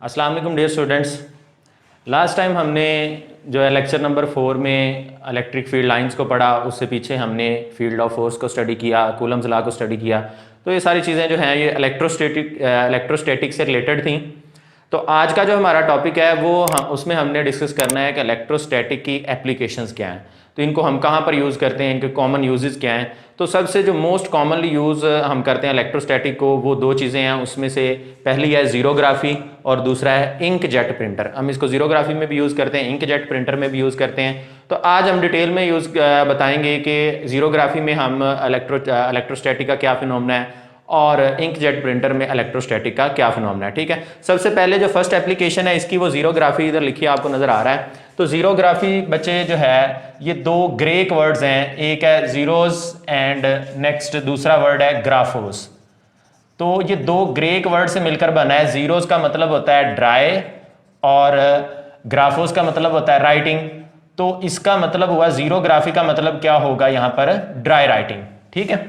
अस्सलाम वालेकुम dear students. Last time हमने जो है लेक्चर नंबर 4 में इलेक्ट्रिक फील्ड लाइंस को पढ़ा, उससे पीछे हमने फील्ड ऑफ फोर्स को स्टडी किया, कूलम्स लॉ को स्टडी किया। तो ये सारी चीज़ें जो हैं ये इलेक्ट्रोस्टैटिक से रिलेटेड थी। तो आज का जो हमारा टॉपिक है वो उसमें हमने डिस्कस करना है कि इलेक्ट्रोस्टैटिक की एप्लीकेशंस क्या हैं, तो इनको हम कहाँ पर यूज़ करते हैं, इनके कॉमन यूजेस क्या हैं। तो सबसे जो मोस्ट कॉमनली यूज़ हम करते हैं इलेक्ट्रोस्टैटिक को, वो दो चीज़ें हैं। उसमें से पहली है ज़ीरोग्राफी और दूसरा है इंक जेट प्रिंटर। हम इसको ज़ीरोग्राफी में भी यूज़ करते हैं, इंक जेट प्रिंटर में भी यूज़ करते हैं। तो आज हम डिटेल में बताएंगे कि ज़ीरोग्राफी में हम इलेक्ट्रोस्टैटिक का क्या फिनोमेना है और इंक जेट प्रिंटर में इलेक्ट्रोस्टैटिक का क्या फिनोमेना है। ठीक है, सबसे पहले जो फर्स्ट एप्लीकेशन है इसकी वो ज़ीरोग्राफी, इधर लिखिए आपको नज़र आ रहा है। तो ज़ीरोग्राफी बच्चे जो है ये दो ग्रीक वर्ड्स हैं, एक है ज़ीरोस एंड नेक्स्ट दूसरा वर्ड है ग्राफोस। तो ये दो ग्रीक वर्ड से मिलकर बना है। ज़ीरोस का मतलब होता है ड्राई और ग्राफोस का मतलब होता है राइटिंग। तो इसका मतलब हुआ ज़ीरोग्राफी का मतलब क्या होगा यहाँ पर, ड्राई राइटिंग। ठीक है,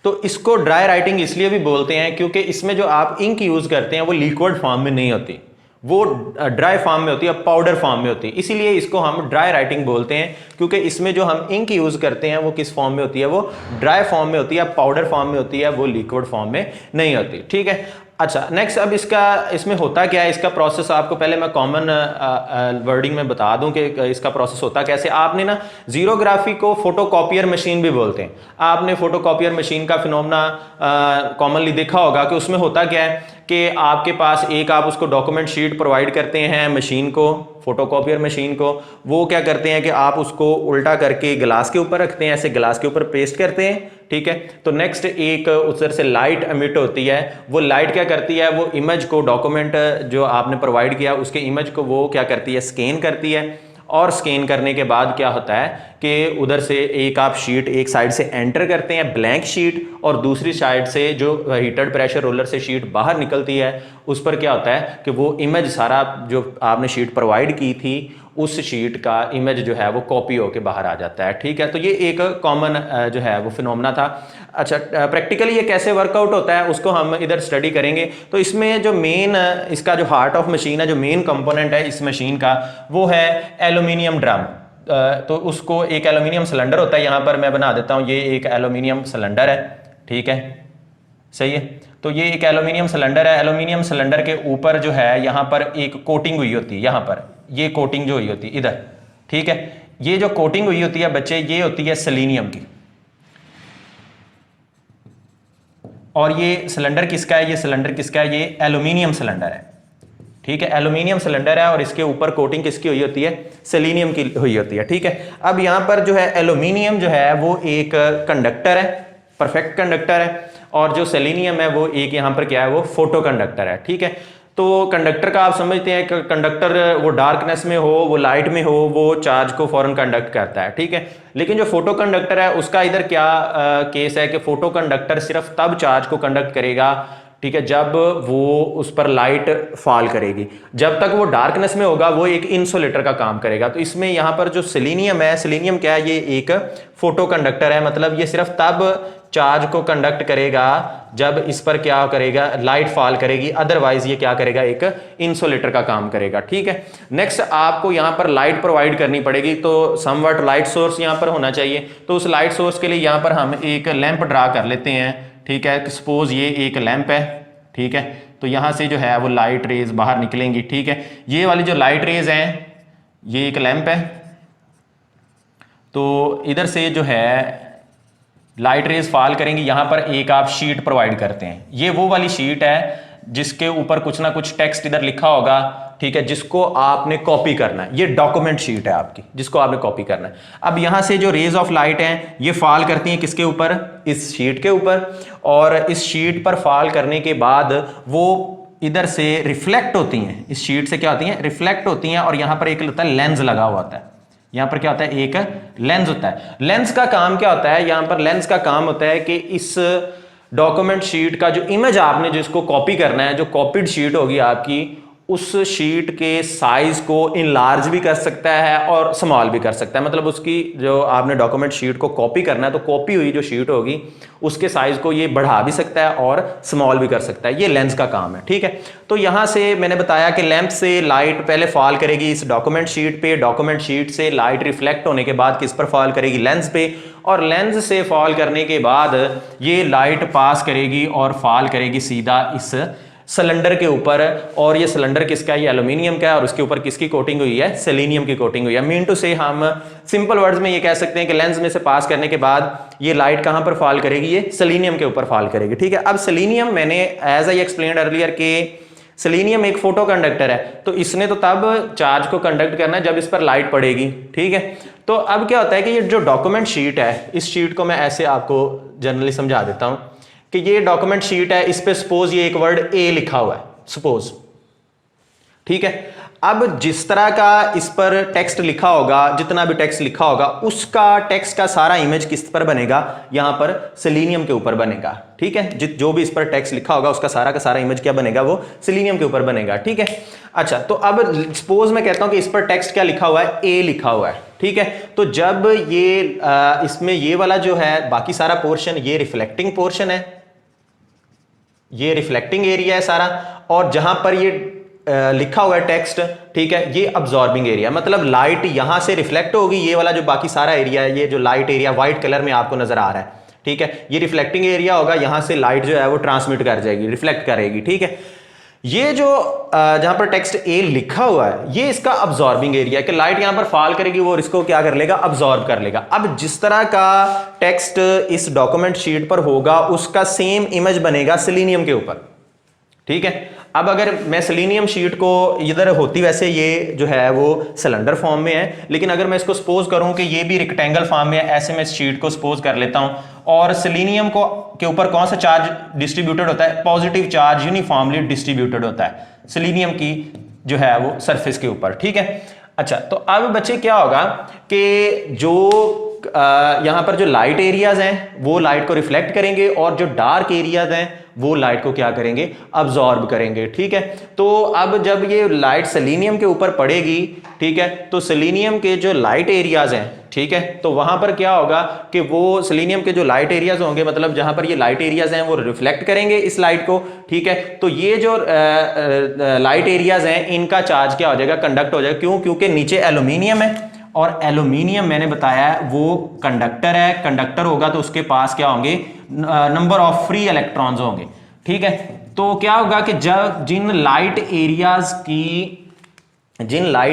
तो इसको ड्राई राइटिंग इसलिए भी बोलते हैं क्योंकि इसमें जो आप इंक यूज़ करते हैं वो लिक्विड फॉर्म में नहीं होती, वो ड्राई फॉर्म में होती है, पाउडर फॉर्म में होती है। इसीलिए इसको हम ड्राई राइटिंग बोलते हैं, क्योंकि इसमें जो हम इंक यूज़ करते हैं वो किस फॉर्म में होती है, वो ड्राई फॉर्म में होती है, पाउडर फॉर्म में होती है, वो लिक्विड फॉर्म में नहीं होती। ठीक है, अच्छा नेक्स्ट, अब इसमें होता क्या है, इसका प्रोसेस आपको पहले मैं कॉमन वर्डिंग में बता दूं कि इसका प्रोसेस होता कैसे। आपने ना ज़ीरोग्राफी को फोटोकॉपियर मशीन भी बोलते हैं। आपने फोटोकॉपियर मशीन का फिनोमेना कॉमनली देखा होगा कि उसमें होता क्या है कि आपके पास एक आप उसको डॉक्यूमेंट शीट प्रोवाइड करते हैं मशीन को, फोटोकॉपियर मशीन को। वो क्या करते हैं कि आप उसको उल्टा करके गिलास के ऊपर रखते हैं, ऐसे गिलास के ऊपर पेस्ट करते हैं। ठीक है, तो नेक्स्ट एक उधर से लाइट एमिट होती है। वो लाइट क्या करती है, वो इमेज को, डॉक्यूमेंट जो आपने प्रोवाइड किया उसके इमेज को वो क्या करती है, स्कैन करती है। और स्कैन करने के बाद क्या होता है कि उधर से एक आप शीट एक साइड से एंटर करते हैं, ब्लैंक शीट, और दूसरी साइड से जो हीटेड प्रेशर रोलर से शीट बाहर निकलती है उस पर क्या होता है कि वो इमेज सारा जो आपने शीट प्रोवाइड की थी उस शीट का इमेज जो है वो कॉपी होके बाहर आ जाता है। ठीक है, तो ये एक कॉमन जो है वो फिनोमेना था। अच्छा, प्रैक्टिकली ये कैसे वर्कआउट होता है उसको हम इधर स्टडी करेंगे। तो इसमें जो मेन इसका जो हार्ट ऑफ मशीन है, जो मेन कंपोनेंट है इस मशीन का, वो है एल्यूमिनियम ड्रम। तो उसको एक एल्यूमिनियम सिलेंडर होता है, यहाँ पर मैं बना देता हूँ, ये एक एल्यूमिनियम सिलेंडर है। ठीक है, सही है। तो ये एक एल्यूमिनियम सिलेंडर है। एल्यूमिनियम सिलेंडर के ऊपर जो है यहाँ पर एक कोटिंग हुई होती है, यहाँ पर ये कोटिंग जो हुई होती है इधर। ठीक है, ये जो कोटिंग हुई होती है बच्चे, ये होती है सेलेनियम की। और ये सिलेंडर किसका है, ये सिलेंडर किसका है, ये एल्यूमिनियम सिलेंडर है। ठीक है, एल्यूमिनियम सिलेंडर है और इसके ऊपर कोटिंग किसकी हुई होती है, सेलेनियम की हुई होती है। ठीक है, अब यहाँ पर जो है एल्यूमिनियम जो है वो एक कंडक्टर है, परफेक्ट कंडक्टर है, और जो सेलेनियम है वो एक यहाँ पर क्या है, वो फोटो कंडक्टर है। ठीक है, तो कंडक्टर का आप समझते हैं कि कंडक्टर वो डार्कनेस में हो, वो लाइट में हो, वो चार्ज को फौरन कंडक्ट करता है। ठीक है, लेकिन जो फोटो कंडक्टर है उसका इधर क्या केस है कि फोटो कंडक्टर सिर्फ तब चार्ज को कंडक्ट करेगा, ठीक है, जब वो उस पर लाइट फॉल करेगी। जब तक वो डार्कनेस में होगा वो एक इंसुलेटर का काम करेगा। तो इसमें यहाँ पर जो सेलेनियम है, सेलेनियम क्या है, ये एक फोटो कंडक्टर है। मतलब ये सिर्फ तब चार्ज को कंडक्ट करेगा जब इस पर क्या करेगा, लाइट फॉल करेगी, अदरवाइज ये क्या करेगा, एक इंसुलेटर का काम करेगा। ठीक है, नेक्स्ट आपको यहाँ पर लाइट प्रोवाइड करनी पड़ेगी, तो समवट लाइट सोर्स यहाँ पर होना चाहिए। तो उस लाइट सोर्स के लिए यहाँ पर हम एक लैंप ड्रा कर लेते हैं। ठीक है, सपोज ये एक लैंप है। ठीक है, तो यहाँ से जो है वो लाइट रेज बाहर निकलेंगी। ठीक है, ये वाली जो लाइट रेज हैं, ये एक लैंप है, तो इधर से जो है लाइट रेज फॉल करेंगी। यहाँ पर एक आप शीट प्रोवाइड करते हैं, ये वो वाली शीट है जिसके ऊपर कुछ ना कुछ टेक्स्ट इधर लिखा होगा। ठीक है, जिसको आपने कॉपी करना है, ये डॉक्यूमेंट शीट है आपकी जिसको आपने कॉपी करना है। अब यहाँ से जो रेज ऑफ लाइट हैं ये फॉल करती हैं किसके ऊपर, इस शीट के ऊपर, और इस शीट पर फॉल करने के बाद वो इधर से रिफ्लेक्ट होती हैं, इस शीट से क्या होती हैं, रिफ्लेक्ट होती हैं। और यहाँ पर एक होता है लेंस लगा हुआ होता है, यहाँ पर क्या होता है, एक लेंस होता है। लेंस का काम क्या होता है, यहाँ पर लेंस का काम होता है कि इस डॉक्यूमेंट शीट का जो इमेज आपने जिसको कॉपी करना है, जो कॉपीड शीट होगी आपकी, उस शीट के साइज को इनलार्ज भी कर सकता है और स्मॉल भी कर सकता है। मतलब उसकी जो आपने डॉक्यूमेंट शीट को कॉपी करना है तो कॉपी हुई जो शीट होगी उसके साइज को ये बढ़ा भी सकता है और स्मॉल भी कर सकता है। ये लेंस का काम है, ठीक है। तो यहां से मैंने बताया कि लैंप से लाइट पहले फॉल करेगी इस डॉक्यूमेंट शीट पे, डॉक्यूमेंट शीट से लाइट रिफ्लेक्ट होने के बाद किस पर फॉल करेगी, लेंस पे, और लेंस से फॉल करने के बाद ये लाइट पास करेगी और फॉल करेगी सीधा इस सिलेंडर के ऊपर। और ये सिलेंडर किसका है, ये एल्यूमिनियम का है और उसके ऊपर किसकी कोटिंग हुई है, सेलेनियम की कोटिंग हुई है। मीन टू से हम सिंपल वर्ड्स में ये कह सकते हैं कि लेंस में से पास करने के बाद ये लाइट कहां पर फॉल करेगी, ये सेलेनियम के ऊपर फॉल करेगी, ठीक है। अब सेलेनियम, मैंने एज आई एक्सप्लेन्ड अर्लियर के सेलेनियम एक फोटो कंडक्टर है, तो इसने तो तब चार्ज को कंडक्ट करना है जब इस पर लाइट पड़ेगी, ठीक है। तो अब क्या होता है कि ये जो डॉक्यूमेंट शीट है, इस शीट को मैं ऐसे आपको जनरली समझा देता हूं कि ये डॉक्यूमेंट शीट है, इस पे सपोज ये एक वर्ड ए लिखा हुआ है, सपोज, ठीक है। अब जिस तरह का इस पर टेक्स्ट लिखा होगा, जितना भी टेक्स्ट लिखा होगा, उसका टेक्स्ट का सारा इमेज किस पर बनेगा, यहां पर सेलेनियम के ऊपर बनेगा, ठीक है। जो भी इस पर टेक्स्ट लिखा होगा उसका सारा का सारा इमेज क्या बनेगा, वो सेलेनियम के ऊपर बनेगा, ठीक है। अच्छा, तो अब सपोज मैं कहता हूं कि इस पर टेक्स्ट क्या लिखा हुआ है, ए लिखा हुआ है, ठीक है। तो जब ये इसमें ये वाला जो है बाकी सारा पोर्शन, ये रिफ्लेक्टिंग पोर्शन है, ये रिफ्लेक्टिंग एरिया है सारा, और जहां पर ये लिखा हुआ है टेक्स्ट, ठीक है, ये अब्जॉर्बिंग एरिया, मतलब लाइट यहां से रिफ्लेक्ट होगी, ये वाला जो बाकी सारा एरिया है, ये जो लाइट एरिया व्हाइट कलर में आपको नजर आ रहा है, ठीक है, ये रिफ्लेक्टिंग एरिया होगा, यहां से लाइट जो है वो ट्रांसमिट कर जाएगी, रिफ्लेक्ट करेगी, ठीक है। ये जो जहां पर टेक्स्ट ए लिखा हुआ है, ये इसका अब्जॉर्बिंग एरिया है कि लाइट यहां पर फॉल करेगी, वो इसको क्या कर लेगा, अब्जॉर्ब कर लेगा। अब जिस तरह का टेक्स्ट इस डॉक्यूमेंट शीट पर होगा उसका सेम इमेज बनेगा सेलेनियम के ऊपर, ठीक है। अब अगर मैं सेलेनियम शीट को इधर होती, वैसे ये जो है वो सिलेंडर फॉर्म में है, लेकिन अगर मैं इसको सपोज करूं कि ये भी रेक्टेंगल फॉर्म में है, ऐसे मैं इस शीट को सपोज कर लेता हूं, और सेलेनियम को के ऊपर कौन सा चार्ज डिस्ट्रीब्यूटेड होता है, पॉजिटिव चार्ज यूनिफॉर्मली डिस्ट्रीब्यूटेड होता है सेलेनियम की जो है वो सरफेस के ऊपर, ठीक है। अच्छा, तो अब बच्चे क्या होगा कि जो यहां पर जो लाइट एरियाज हैं वो लाइट को रिफ्लेक्ट करेंगे, और जो डार्क एरियाज हैं वो लाइट को क्या करेंगे, अब्जॉर्ब करेंगे, ठीक है। तो अब जब ये लाइट सेलेनियम के ऊपर पड़ेगी, ठीक है, तो सेलेनियम के जो लाइट एरियाज हैं, ठीक है, तो वहां पर क्या होगा कि वो सेलेनियम के जो लाइट एरियाज होंगे, मतलब जहां पर ये लाइट एरियाज हैं वो रिफ्लेक्ट करेंगे इस लाइट को, ठीक है। तो ये जो लाइट एरियाज हैं इनका चार्ज क्या हो जाएगा, कंडक्ट हो जाएगा। क्यों? क्योंकि नीचे एल्यूमिनियम है, और एल्यूमिनियम मैंने बताया वो कंडक्टर है, कंडक्टर होगा तो उसके पास क्या होंगे, नंबर ऑफ फ्री इलेक्ट्रॉन्स होंगे, ठीक है। तो क्या होगा कि जब जिन लाइट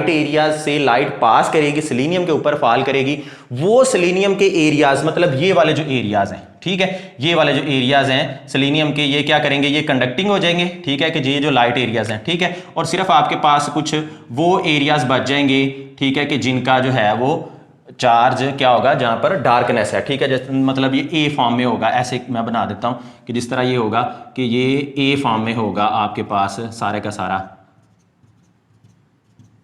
एरियाज से लाइट पास करेगी, सेलेनियम के ऊपर फॉल करेगी, वो सेलेनियम के एरियाज, मतलब ये वाले जो एरियाज हैं, ठीक है, ये वाले जो एरियाज हैं सेलेनियम के, ये क्या करेंगे, ये कंडक्टिंग हो जाएंगे, ठीक है, कि ये जो लाइट एरियाज हैं, ठीक है, और सिर्फ आपके पास कुछ वो एरियाज बच जाएंगे, ठीक है, कि जिनका जो है वो चार्ज क्या होगा, जहां पर डार्कनेस है, ठीक है। जैसे मतलब ये ए फॉर्म में होगा, ऐसे मैं बना देता हूं कि जिस तरह ये होगा कि ये ए फॉर्म में होगा आपके पास सारे का सारा,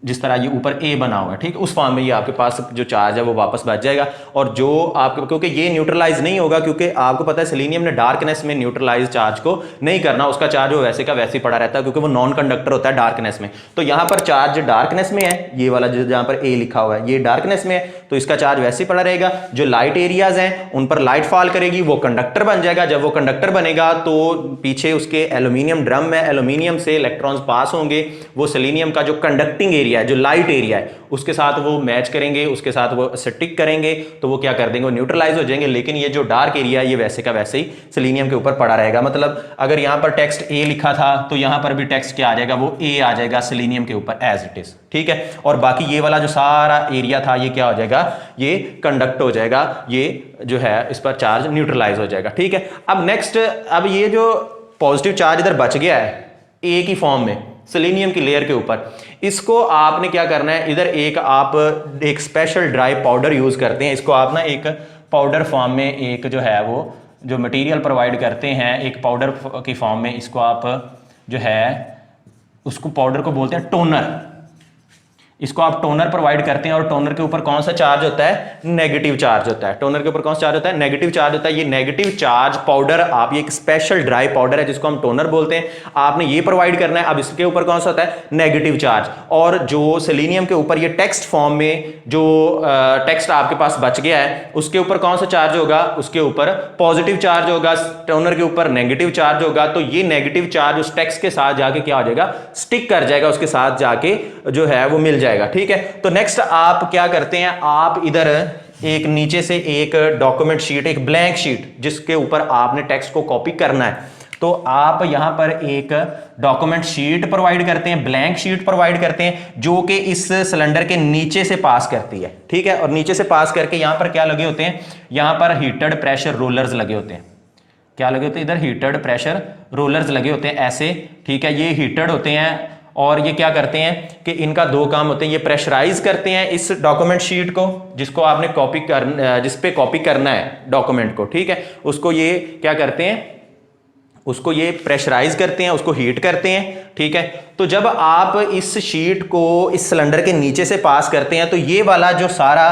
जिस तरह ये ऊपर ए बना हुआ है, ठीक है, उस फॉर्म में ये आपके पास जो चार्ज है वो वापस बच जाएगा। और जो आपके, क्योंकि ये न्यूट्रलाइज नहीं होगा, क्योंकि आपको पता है सेलेनियम ने डार्कनेस में न्यूट्रलाइज चार्ज को नहीं करना, उसका चार्ज वो वैसे का वैसे ही पड़ा रहता है, क्योंकि वो नॉन कंडक्टर होता है डार्कनेस में। तो यहां पर चार्ज डार्कनेस में है, ये वाला जहां पर ए लिखा हुआ है ये डार्कनेस में है, तो इसका चार्ज वैसे ही पड़ा रहेगा। जो लाइट एरियाज हैं उन पर लाइट फॉल करेगी, वो कंडक्टर बन जाएगा। जब वो कंडक्टर बनेगा तो पीछे उसके एल्यूमिनियम ड्रम में एल्यूमिनियम से इलेक्ट्रॉन्स पास होंगे, वो सेलेनियम का जो कंडक्टिंग एरिया है, जो लाइट एरिया है, उसके साथ वो मैच करेंगे, उसके साथ वो स्टिक करेंगे, तो वो क्या कर देंगे, वो न्यूट्रलाइज हो जाएंगे। लेकिन ये जो डार्क एरिया है ये वैसे का वैसे ही सेलेनियम के ऊपर पड़ा रहेगा। मतलब अगर यहां पर टेक्स्ट ए लिखा था तो यहां पर भी टेक्स्ट क्या आ जाएगा, वो ए आ जाएगा सेलेनियम के ऊपर एज इट इज, ठीक है। और बाकी ये वाला जो सारा एरिया था ये क्या हो जाएगा, ये कंडक्ट हो जाएगा, ये जो है इस पर चार्ज न्यूट्रलाइज हो जाएगा, ठीक है। अब नेक्स्ट, अब ये जो पॉजिटिव चार्ज इधर बच गया है ए की फॉर्म में सेलेनियम की लेयर के ऊपर, इसको आपने क्या करना है, इधर एक स्पेशल ड्राई पाउडर यूज करते हैं, इसको आप ना एक पाउडर फॉर्म में, एक जो है वो जो मटेरियल प्रोवाइड करते हैं एक पाउडर की फॉर्म में, इसको आप जो है उसको पाउडर को बोलते हैं टोनर। इसको आप टोनर प्रोवाइड करते हैं और टोनर के ऊपर कौन सा चार्ज होता है, नेगेटिव चार्ज होता है। टोनर के ऊपर कौन सा चार्ज होता है, नेगेटिव चार्ज होता है। ये नेगेटिव चार्ज पाउडर आप, ये एक स्पेशल ड्राई पाउडर है जिसको हम टोनर बोलते हैं, आपने ये प्रोवाइड करना है। अब इसके ऊपर कौन सा होता है, नेगेटिव चार्ज। और जो सेलेनियम के ऊपर ये टेक्स्ट फॉर्म में जो टेक्स्ट आपके पास बच गया है उसके ऊपर कौन सा चार्ज होगा, उसके ऊपर पॉजिटिव चार्ज होगा, टोनर के ऊपर नेगेटिव चार्ज होगा। तो ये नेगेटिव चार्ज उस टेक्स्ट के साथ जाके क्या हो जाएगा, स्टिक कर जाएगा, उसके साथ जाके जो है वो मिल जाएगा। ठीक है, तो नेक्स्ट आप क्या करते हैं, आप इधर एक नीचे से एक डॉक्यूमेंट शीट, एक ब्लैंक शीट जिसके ऊपर आपने टेक्स्ट को कॉपी करना है, तो आप यहां पर एक डॉक्यूमेंट शीट प्रोवाइड करते हैं, ब्लैंक शीट प्रोवाइड करते हैं, जो कि इस सिलेंडर के नीचे से पास करती है। ठीक है, और नीचे से पास करके यहां पर क्या लगे होते हैं, यहां पर हीटेड प्रेशर रोलर्स लगे होते हैं। क्या लगे होते हैं, इधर हीटेड प्रेशर रोलर्स लगे होते हैं ऐसे। ठीक है, ये हीटेड होते हैं और ये क्या करते हैं कि इनका दो काम होते हैं, ये प्रेशराइज करते हैं इस डॉक्यूमेंट शीट को जिसको आपने कॉपी कर, जिस पे कॉपी करना है डॉक्यूमेंट को। ठीक है, उसको ये क्या करते हैं, उसको ये प्रेशराइज करते हैं, उसको हीट करते हैं। ठीक है, तो जब आप इस शीट को इस सिलेंडर के नीचे से पास करते हैं तो ये वाला जो सारा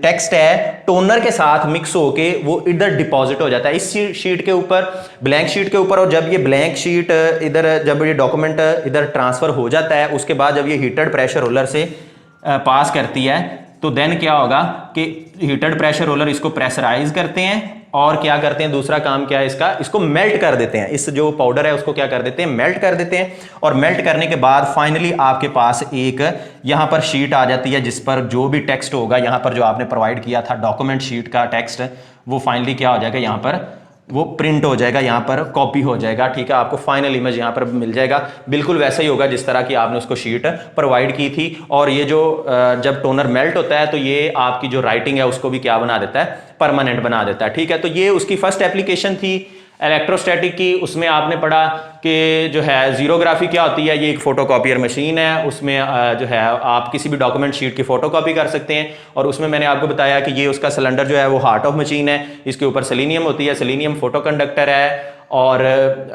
टेक्स्ट है टोनर के साथ मिक्स होके वो इधर डिपॉजिट हो जाता है इस शीट के ऊपर, ब्लैंक शीट के ऊपर। और जब ये ब्लैंक शीट इधर, जब ये डॉक्यूमेंट इधर ट्रांसफर हो जाता है, उसके बाद जब ये हीटेड प्रेशर रोलर से पास करती है तो देन क्या होगा कि हीटेड प्रेशर रोलर इसको प्रेशराइज करते हैं और क्या करते हैं, दूसरा काम क्या है इसका, इसको मेल्ट कर देते हैं। इस जो पाउडर है उसको क्या कर देते हैं, मेल्ट कर देते हैं। और मेल्ट करने के बाद फाइनली आपके पास एक यहां पर शीट आ जाती है जिस पर जो भी टेक्स्ट होगा, यहां पर जो आपने प्रोवाइड किया था डॉक्यूमेंट शीट का टेक्स्ट, वो फाइनली क्या हो जाएगा, यहां पर वो प्रिंट हो जाएगा, यहाँ पर कॉपी हो जाएगा। ठीक है, आपको फाइनल इमेज यहाँ पर मिल जाएगा, बिल्कुल वैसा ही होगा जिस तरह की आपने उसको शीट प्रोवाइड की थी। और ये जो जब टोनर मेल्ट होता है तो ये आपकी जो राइटिंग है उसको भी क्या बना देता है, परमानेंट बना देता है। ठीक है, तो ये उसकी फर्स्ट एप्लीकेशन थी इलेक्ट्रोस्टैटिक की। उसमें आपने पढ़ा कि जो है जीरोग्राफी क्या होती है, ये एक फोटोकॉपियर मशीन है, उसमें जो है आप किसी भी डॉक्यूमेंट शीट की फोटोकॉपी कर सकते हैं। और उसमें मैंने आपको बताया कि ये उसका सिलेंडर जो है वो हार्ट ऑफ मशीन है, इसके ऊपर सेलेनियम होती है, सेलेनियम फोटो कंडक्टर है और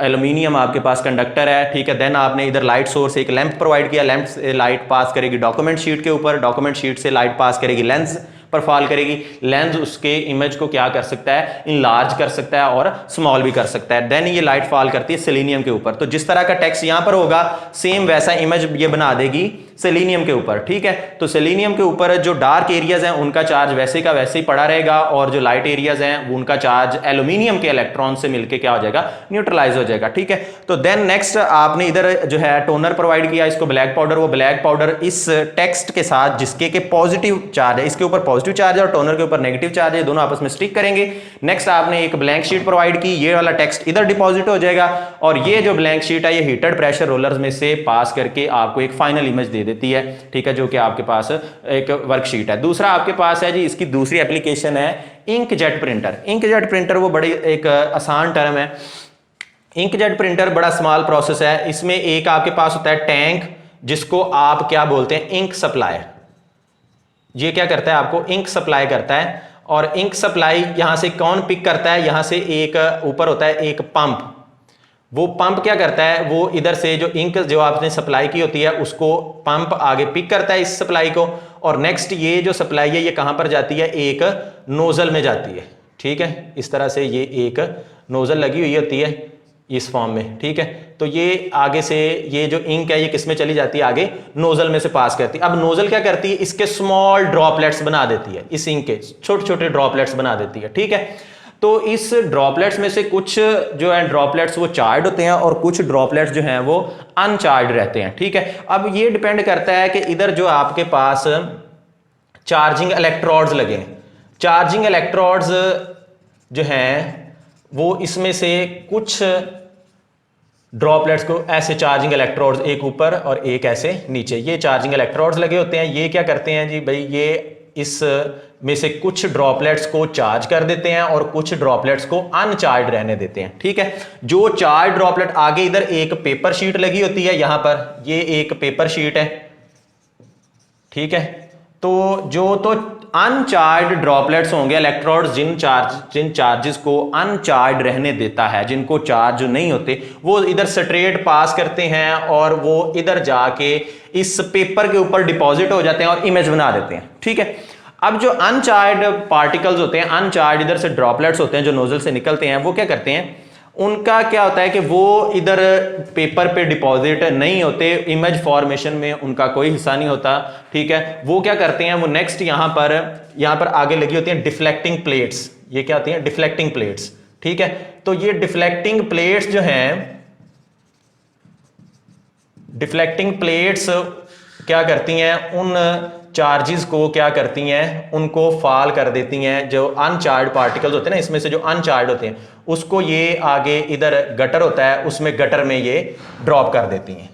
एल्यूमिनियम आपके पास कंडक्टर है। ठीक है, देन आपने इधर लाइट सोर्स एक लैंप प्रोवाइड किया, लैंप से लाइट पास करेगी डॉक्यूमेंट शीट के ऊपर, डॉक्यूमेंट शीट से लाइट पास करेगी लेंस पर फॉल करेगी, लेंस उसके इमेज को क्या कर सकता है, इनलार्ज कर सकता है और स्मॉल भी कर सकता है। देन ये लाइट फॉल करती है सेलेनियम के ऊपर, तो जिस तरह का टेक्स्ट यहां पर होगा सेम वैसा इमेज ये बना देगी सेलेनियम के ऊपर। ठीक है, तो सेलेनियम के ऊपर जो डार्क एरियाज हैं उनका चार्ज वैसे का वैसे ही पड़ा रहेगा और जो लाइट एरियाज हैं उनका चार्ज एल्यूमिनियम के इलेक्ट्रॉन से मिलकर क्या हो जाएगा, न्यूट्रलाइज हो जाएगा। ठीक है, तो देन नेक्स्ट आपने इधर जो है टोनर प्रोवाइड किया, इसको ब्लैक पाउडर, वो ब्लैक पाउडर इस टेक्स्ट के साथ जिसके के पॉजिटिव चार्ज है, इसके ऊपर पॉजिटिव चार्ज है और टोनर के ऊपर नेगेटिव चार्ज है, दोनों आपस में स्टिक करेंगे। नेक्स्ट आपने एक ब्लैंक शीट प्रोवाइड की, ये वाला टेक्स्ट इधर डिपॉजिट हो जाएगा और ये जो ब्लैंक शीट है ये हीटेड प्रेशर रोलर्स में से पास करके आपको एक फाइनल इमेज दे देती है। ठीक है, जो कि आपके पास एक वर्कशीट है। दूसरा आपके पास है जी, इसकी दूसरी एप्लीकेशन है इंकजेट प्रिंटर। इंकजेट प्रिंटर वो बड़ी एक आसान टर्म है। इंकजेट प्रिंटर बड़ा स्मॉल प्रोसेस है। इसमें एक आपके पास होता है टैंक जिसको आप क्या बोलते हैं, इंक सप्लाई। ये क्या करता है, आपको इंक सप्लाई करता है। और इंक सप्लाई यहां से कौन पिक करता है, यहां से एक ऊपर होता है एक पंप, वो पंप क्या करता है, वो इधर से जो इंक जो आपने सप्लाई की होती है उसको पंप आगे पिक करता है इस सप्लाई को। और नेक्स्ट ये जो सप्लाई है ये कहां पर जाती है, एक नोजल में जाती है। ठीक है, इस तरह से ये एक नोजल लगी हुई होती है इस फॉर्म में। ठीक है, तो ये आगे से ये जो इंक है ये किस में चली जाती है, आगे नोजल में से पास करती है। अब नोजल क्या करती है, इसके स्मॉल ड्रॉपलेट्स बना देती है, इस इंक के छोटे छोटे ड्रॉपलेट्स बना देती है। ठीक है, तो इस ड्रॉपलेट्स में से कुछ जो है ड्रॉपलेट्स वो चार्ज होते हैं और कुछ ड्रॉपलेट्स जो हैं वो अनचार्ज रहते हैं। ठीक है, अब ये डिपेंड करता है कि इधर जो आपके पास चार्जिंग इलेक्ट्रोड्स लगे हैं, चार्जिंग इलेक्ट्रोड्स जो हैं वो इसमें से कुछ ड्रॉपलेट्स को ऐसे चार्जिंग इलेक्ट्रोड्स एक ऊपर और एक ऐसे नीचे, ये चार्जिंग इलेक्ट्रोड्स लगे होते हैं। ये क्या करते हैं जी भाई, ये इस में से कुछ ड्रॉपलेट्स को चार्ज कर देते हैं और कुछ ड्रॉपलेट्स को अनचार्ज रहने देते हैं। ठीक है, जो चार्ज ड्रॉपलेट आगे इधर एक पेपर शीट लगी होती है, यहां पर ये एक पेपर शीट है। ठीक है, तो जो तो अनचार्ज ड्रॉपलेट्स होंगे, इलेक्ट्रोड्स जिन चार्जेस को अनचार्ज रहने देता है, जिनको चार्ज नहीं होते, वो इधर स्ट्रेट पास करते हैं और वो इधर जाके इस पेपर के ऊपर डिपॉजिट हो जाते हैं और इमेज बना देते हैं। ठीक है, अब जो अनचार्ज पार्टिकल्स होते हैं, अनचार्ज इधर से ड्रॉपलेट्स होते हैं जो नोजल से निकलते हैं, वो क्या करते हैं, उनका क्या होता है कि वो इधर पेपर पे डिपॉजिट नहीं होते, इमेज फॉर्मेशन में उनका कोई हिस्सा नहीं होता। ठीक है, वो क्या करते हैं, वो नेक्स्ट यहां पर आगे लगी होती हैं डिफ्लेक्टिंग प्लेट्स। ये क्या होती हैं, डिफ्लेक्टिंग प्लेट्स। ठीक है, तो ये डिफ्लेक्टिंग प्लेट्स जो हैं, डिफ्लेक्टिंग प्लेट्स क्या करती हैं, उन चार्जेस को क्या करती हैं, उनको फॉल कर देती हैं। जो अनचार्ज पार्टिकल्स होते हैं ना, इसमें से जो अनचार्ज होते हैं उसको ये आगे इधर गटर होता है, उसमें गटर में ये ड्रॉप कर देती हैं।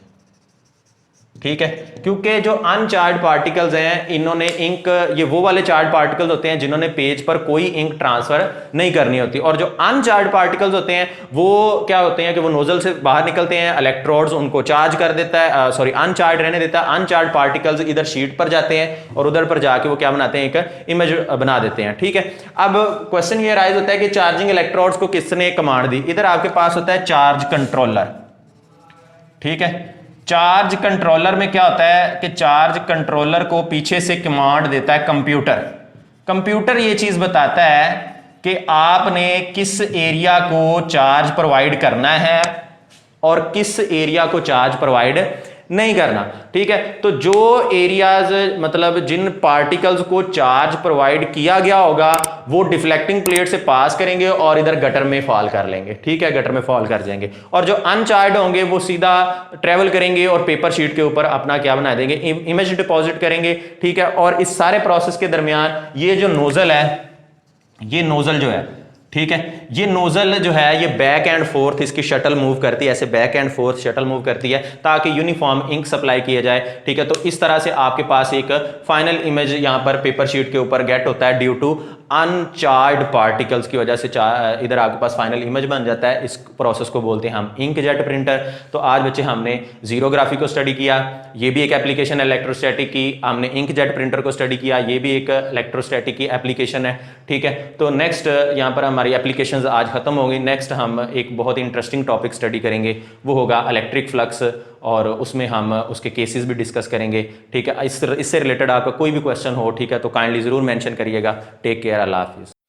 ठीक है, क्योंकि जो अनचार्ज पार्टिकल्स हैं, इन्होंने इंक, ये वो वाले चार्ज पार्टिकल्स होते हैं जिन्होंने पेज पर कोई इंक ट्रांसफर नहीं करनी होती, और जो अनचार्ज पार्टिकल्स होते हैं वो क्या होते हैं कि वो नोजल से बाहर निकलते हैं, इलेक्ट्रोड्स उनको चार्ज कर देता है, सॉरी अनचार्ज रहने देता है। अनचार्ज पार्टिकल्स इधर शीट पर जाते हैं और उधर पर जाके वो क्या बनाते हैं, एक इमेज बना देते हैं। ठीक है, अब क्वेश्चन ये राइज होता है कि चार्जिंग इलेक्ट्रोड्स को किसने कमांड दी। इधर आपके पास होता है चार्ज कंट्रोलर। ठीक है, चार्ज कंट्रोलर में क्या होता है कि चार्ज कंट्रोलर को पीछे से कमांड देता है कंप्यूटर। कंप्यूटर ये चीज बताता है कि आपने किस एरिया को चार्ज प्रोवाइड करना है और किस एरिया को चार्ज प्रोवाइड नहीं करना। ठीक है, तो जो एरियाज, मतलब जिन पार्टिकल्स को चार्ज प्रोवाइड किया गया होगा, वो डिफ्लेक्टिंग प्लेट से पास करेंगे और इधर गटर में फॉल कर लेंगे। ठीक है, गटर में फॉल कर जाएंगे, और जो अनचार्ज होंगे वो सीधा ट्रेवल करेंगे और पेपर शीट के ऊपर अपना क्या बना देंगे, इमेज डिपॉजिट करेंगे। ठीक है, और इस सारे प्रोसेस के दरमियान ये जो नोजल है, ये नोजल जो है, ठीक है, ये नोजल जो है ये बैक एंड फोर्थ इसकी शटल मूव करती है, ऐसे back and fourth shuttle move करती है ताकि यूनिफॉर्म इंक सप्लाई किया जाए। ठीक है, तो इस तरह से आपके पास एक फाइनल इमेज यहां पर पेपर शीट के ऊपर गेट होता है ड्यू टू अनचार्ज पार्टिकल्स की वजह से इधर आपके पास फाइनल इमेज बन जाता है। इस प्रोसेस को बोलते हैं हम इंकजेट प्रिंटर। तो आज बच्चे हमने जीरोग्राफी को स्टडी किया, ये भी एक एप्लीकेशन है इलेक्ट्रोस्टैटिक की। हमने इंकजेट प्रिंटर को स्टडी किया, ये भी एक इलेक्ट्रोस्टैटिक की एप्लीकेशन है। ठीक है, तो नेक्स्ट यहाँ पर हमारी एप्लीकेशंस आज खत्म होगी। नेक्स्ट हम एक बहुत ही इंटरेस्टिंग टॉपिक स्टडी करेंगे, वो होगा इलेक्ट्रिक फ्लक्स, और उसमें हम उसके केसेस भी डिस्कस करेंगे। ठीक है, इससे रिलेटेड आपका कोई भी क्वेश्चन हो, ठीक है, तो काइंडली ज़रूर मेंशन करिएगा। टेक केयर, अल्लाह हाफिज़।